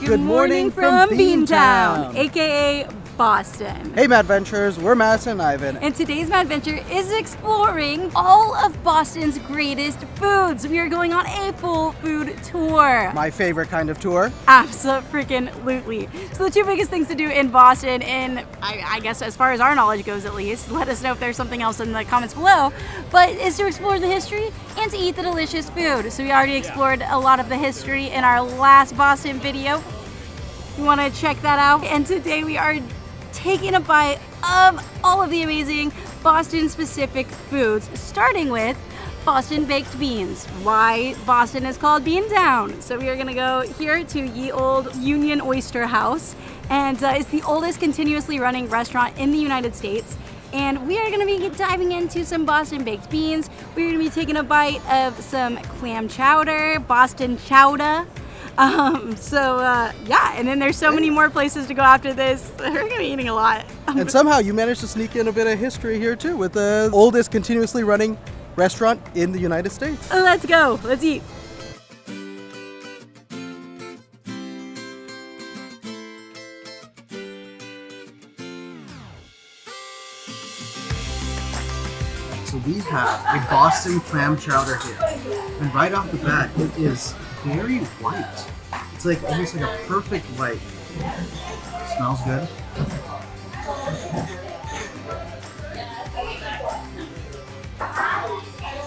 Good morning from Beantown, aka Boston. Hey Madventures, we're MADison and iVEN. And today's Madventure is exploring all of Boston's greatest foods. We are going on a full food tour. My favorite kind of tour. Absolutely. So the two biggest things to do in Boston, and I guess as far as our knowledge goes at least, let us know if there's something else in the comments below, but is to explore the history and to eat the delicious food. So we already explored a lot of the history in our last Boston video. You want to check that out. And today we are taking a bite of all of the amazing Boston specific foods, starting with Boston baked beans. Why Boston is called Beantown. So we are gonna go here to ye old Neptune Oyster House, and it's the oldest continuously running restaurant in the United States. And we are gonna be diving into some Boston baked beans. We're gonna be taking a bite of some clam chowder, Boston chowder. Yeah, and then there's so many more places to go after this. We're gonna be eating a lot. And somehow you managed to sneak in a bit of history here too, with the oldest continuously running restaurant in the United States. Let's go, let's eat. So we have a Boston clam chowder here. And right off the bat, it is very white. It's like almost like a perfect white. Smells good.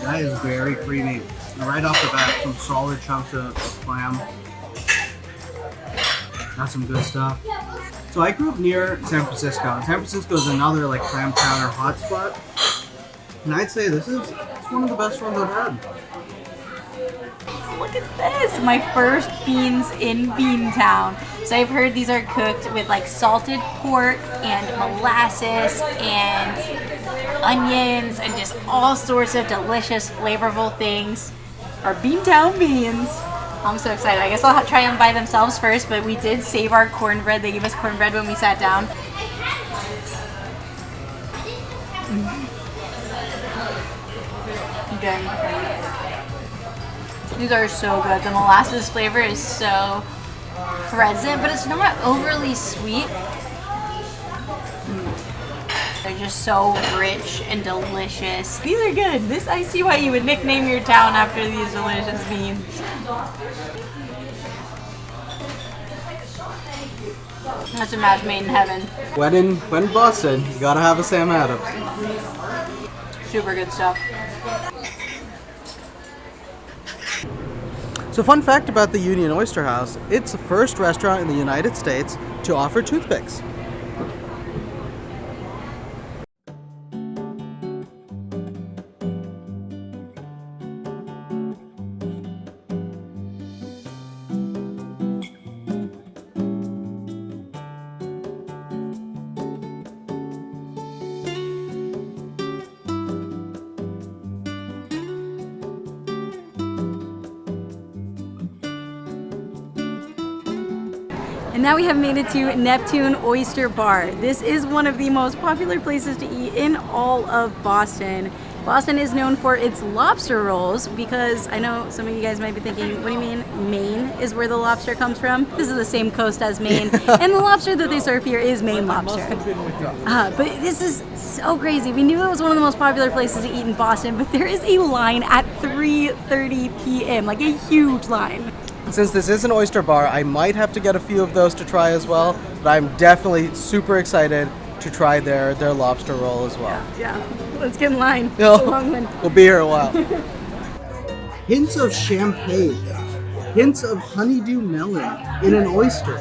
That is very creamy. And right off the bat, some solid chunks of clam. That's some good stuff. So I grew up near San Francisco, and San Francisco is another like clam chowder hotspot. And I'd say it's one of the best ones I've had. Look at this, my first beans in Beantown. So I've heard these are cooked with like salted pork and molasses and onions and just all sorts of delicious, flavorful things. Our Beantown beans. I'm so excited. I guess I'll try them by themselves first, but we did save our cornbread. They gave us cornbread when we sat down. Okay. These are so good. The molasses flavor is so present, but it's not overly sweet. They're just so rich and delicious. These are good. I see why you would nickname your town after these delicious beans. That's a match made in heaven. When in Boston, you gotta have a Sam Adams. Super good stuff. So fun fact about the Neptune Oyster House, it's the first restaurant in the United States to offer toothpicks. And now we have made it to Neptune Oyster Bar. This is one of the most popular places to eat in all of Boston. Boston is known for its lobster rolls because I know some of you guys might be thinking, what do you mean Maine is where the lobster comes from? This is the same coast as Maine, and the lobster that they serve here is Maine lobster. But this is so crazy. We knew it was one of the most popular places to eat in Boston, but there is a line at 3:30 p.m., like a huge line. Since this is an oyster bar, I might have to get a few of those to try as well, but I'm definitely super excited to try their lobster roll as well. Yeah. Let's get in line. No, It's a long one. We'll be here a while. Hints of champagne, hints of honeydew melon in an oyster.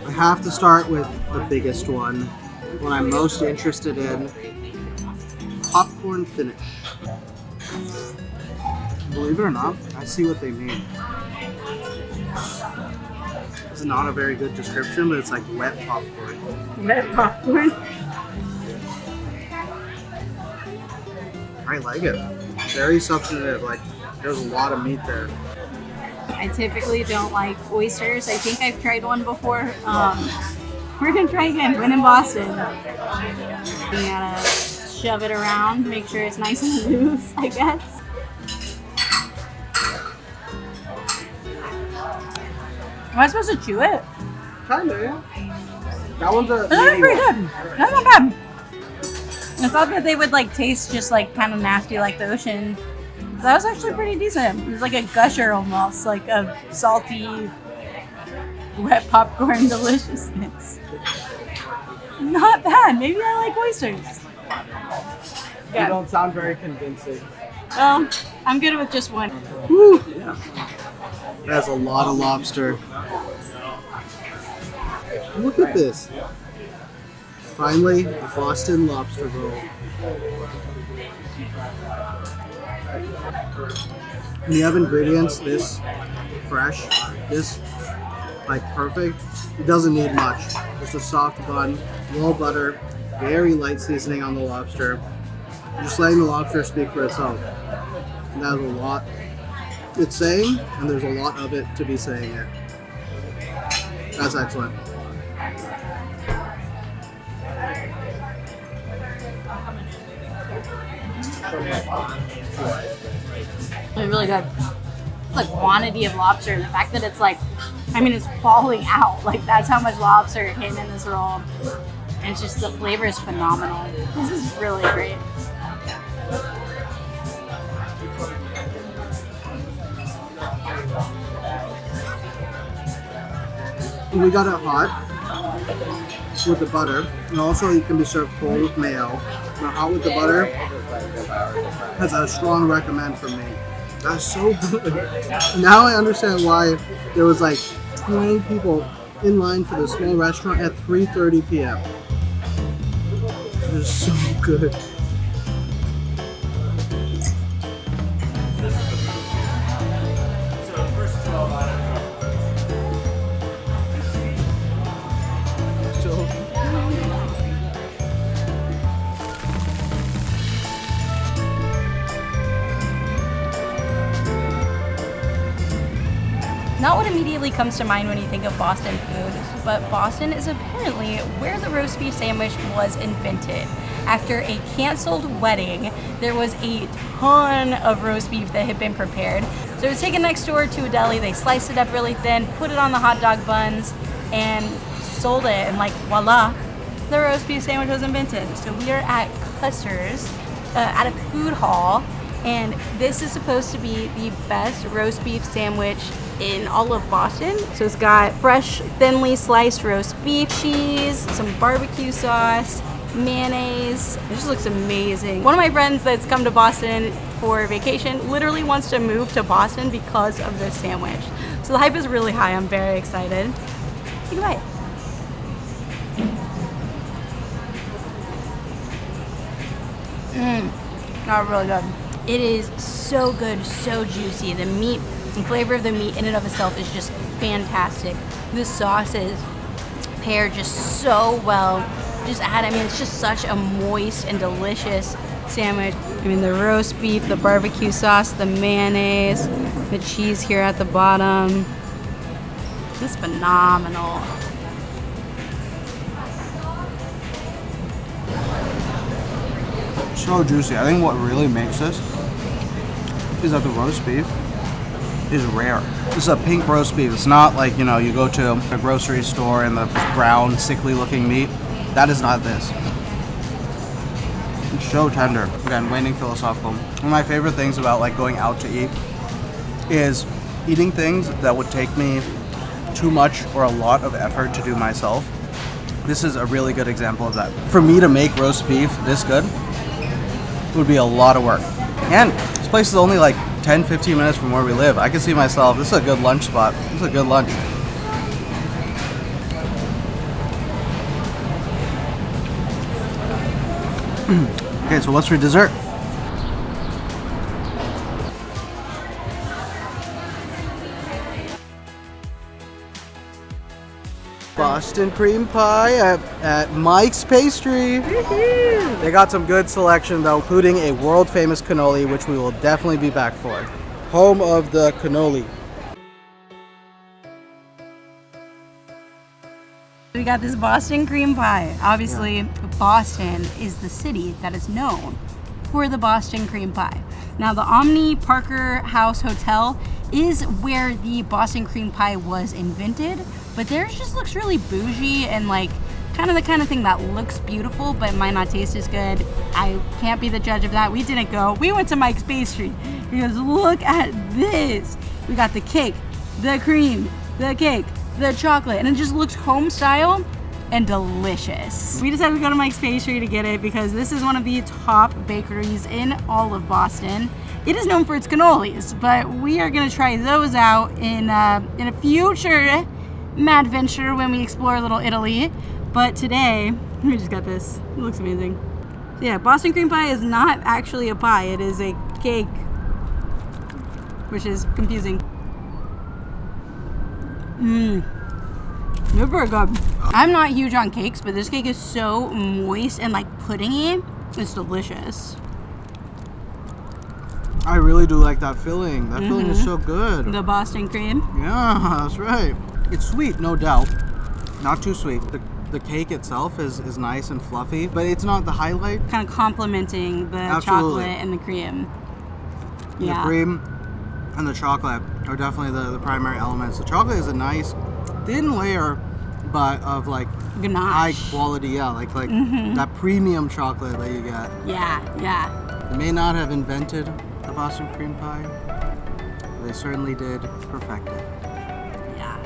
I have to start with the biggest one, what I'm most interested in, popcorn finish. Believe it or not, I see what they mean. It's not a very good description, but it's like wet popcorn. Wet popcorn? I like it. Very substantive, like there's a lot of meat there. I typically don't like oysters. I think I've tried one before. We're gonna try again when in Boston. You gotta shove it around, make sure it's nice and loose, I guess. Am I supposed to chew it? Kinda, yeah. That one's a That's pretty good. That's not bad. I thought that they would like taste just like kind of nasty like the ocean. That was actually pretty decent. It was like a gusher almost, like a salty, wet popcorn deliciousness. Not bad. Maybe I like oysters. You don't sound very convincing. I'm good with just one. Woo! Yeah. That's a lot of lobster. Look at this. Finally, a Boston lobster roll. When you have ingredients this fresh, this like perfect, it doesn't need much. Just a soft bun, low butter, very light seasoning on the lobster. Just letting the lobster speak for itself. And that is a lot it's saying, and there's a lot of it to be saying it. That's excellent. It's really good. The quantity of lobster, the fact that it's like, I mean, it's falling out. Like, that's how much lobster came in this roll. And it's just, the flavor is phenomenal. This is really great. We got it hot with the butter, and also it can be served cold with mayo. Now, hot with the butter has a strong recommend from me. That's so good. Now I understand why there was like 20 people in line for the small restaurant at 3:30 p.m. It is so good. Not what immediately comes to mind when you think of Boston food, but Boston is apparently where the roast beef sandwich was invented. After a canceled wedding, there was a ton of roast beef that had been prepared. So it was taken next door to a deli, they sliced it up really thin, put it on the hot dog buns, and sold it, and like voila, the roast beef sandwich was invented. So we are at Cusser's, at a food hall, and this is supposed to be the best roast beef sandwich in all of Boston. So it's got fresh, thinly sliced roast beef, cheese, some barbecue sauce, mayonnaise. It just looks amazing. One of my friends that's come to Boston for vacation literally wants to move to Boston because of this sandwich. So the hype is really high. I'm very excited. Take a bite. Not really good. It is so good, so juicy. The meat, the flavor of the meat in and of itself is just fantastic. The sauces pair just so well. I mean, it's just such a moist and delicious sandwich. I mean, the roast beef, the barbecue sauce, the mayonnaise, the cheese here at the bottom. It's phenomenal. So juicy. I think what really makes this is that the roast beef is rare. This is a pink roast beef. It's not like, you know, you go to a grocery store and the brown, sickly looking meat. That is not this. It's so tender. Again, waning philosophical. One of my favorite things about like going out to eat is eating things that would take me too much or a lot of effort to do myself. This is a really good example of that. For me to make roast beef this good, it would be a lot of work. And this place is only like 10-15 minutes from where we live. I can see myself, this is a good lunch spot. This is a good lunch. Okay, so what's for dessert? Boston cream pie at Mike's Pastry. They got some good selection though, including a world famous cannoli, which we will definitely be back for. Home of the cannoli. We got this Boston cream pie. Obviously, Boston is the city that is known for the Boston cream pie. Now, the Omni Parker House Hotel is where the Boston cream pie was invented, but theirs just looks really bougie and like kind of the kind of thing that looks beautiful but might not taste as good. I can't be the judge of that. We didn't go. We went to Mike's Pastry because look at this. We got the cake, the cream, the cake, the chocolate, and it just looks home style and delicious. We decided to go to Mike's Pastry to get it because this is one of the top bakeries in all of Boston. It is known for its cannolis, but we are gonna try those out in a future madventure when we explore Little Italy. But today, we just got this. It looks amazing. So yeah, Boston cream pie is not actually a pie. It is a cake, which is confusing. They're very good. I'm not huge on cakes, but this cake is so moist and like puddingy. It's delicious. I really do like that filling. That filling is so good. The Boston cream. Yeah, that's right. It's sweet, no doubt. Not too sweet. The cake itself is nice and fluffy, but it's not the highlight. Kind of complementing the Absolutely. chocolate and the cream. The Yeah. cream and the chocolate are definitely the primary elements. The chocolate is a nice thin layer, but of like Ganache. high quality, yeah, like that premium chocolate that you get. Yeah, yeah. They may not have invented the Boston cream pie, but they certainly did perfect it. Yeah.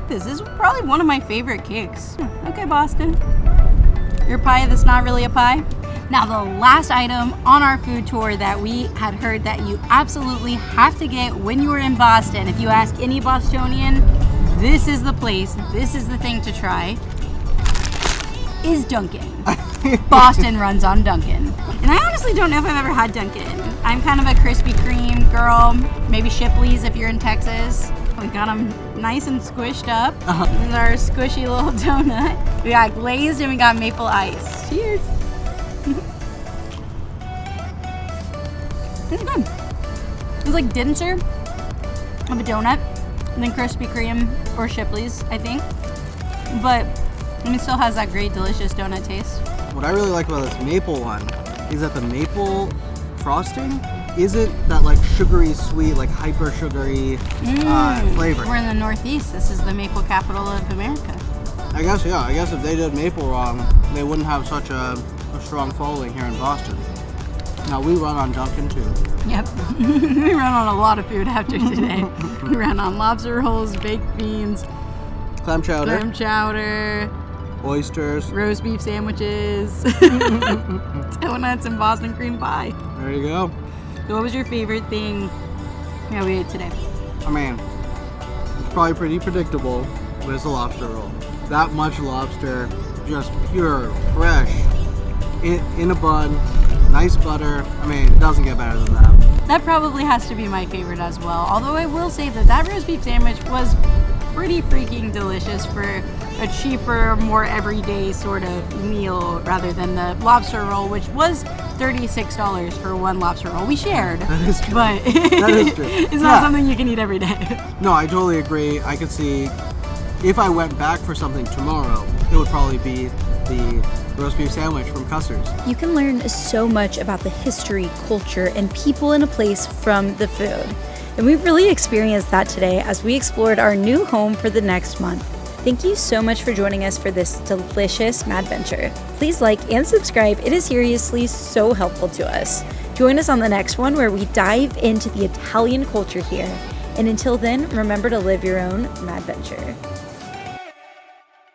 This is probably one of my favorite cakes. Okay, Boston. Your pie that's not really a pie. Now, the last item on our food tour that we had heard that you absolutely have to get when you are in Boston, if you ask any Bostonian, this is the place, this is the thing to try, is Dunkin. Boston runs on Dunkin. And I honestly don't know if I've ever had Dunkin. I'm kind of a Krispy Kreme girl, maybe Shipley's if you're in Texas. We got them nice and squished up. This is our squishy little donut. We got glazed and we got maple ice. Cheers. It's good. It's like denser of a donut than Krispy Kreme or Shipley's, I think. But it still has that great, delicious donut taste. What I really like about this maple one is that the maple frosting isn't that like sugary sweet, like hyper sugary flavor. We're in the Northeast. This is the maple capital of America. I guess, yeah. I guess if they did maple wrong, they wouldn't have such a strong following here in Boston. Now, we run on Dunkin' too. Yep. We ran on a lot of food after today. We ran on lobster rolls, baked beans, Clam chowder, oysters, roast beef sandwiches, donuts, and Boston cream pie. There you go. So what was your favorite thing that we ate today? I mean, it's probably pretty predictable, but it's a lobster roll. That much lobster, just pure, fresh, in a bun, nice butter. I mean, it doesn't get better than that. That probably has to be my favorite as well. Although I will say that roast beef sandwich was pretty freaking delicious for a cheaper, more everyday sort of meal rather than the lobster roll, which was $36 for one lobster roll. We shared. That is true. But that is true. It's not something you can eat every day. No, I totally agree. I could see if I went back for something tomorrow, it would probably be the roast beef sandwich from Cusser's. You can learn so much about the history, culture, and people in a place from the food. And we've really experienced that today as we explored our new home for the next month. Thank you so much for joining us for this delicious madventure. Please like and subscribe. It is seriously so helpful to us. Join us on the next one where we dive into the Italian culture here. And until then, remember to live your own madventure.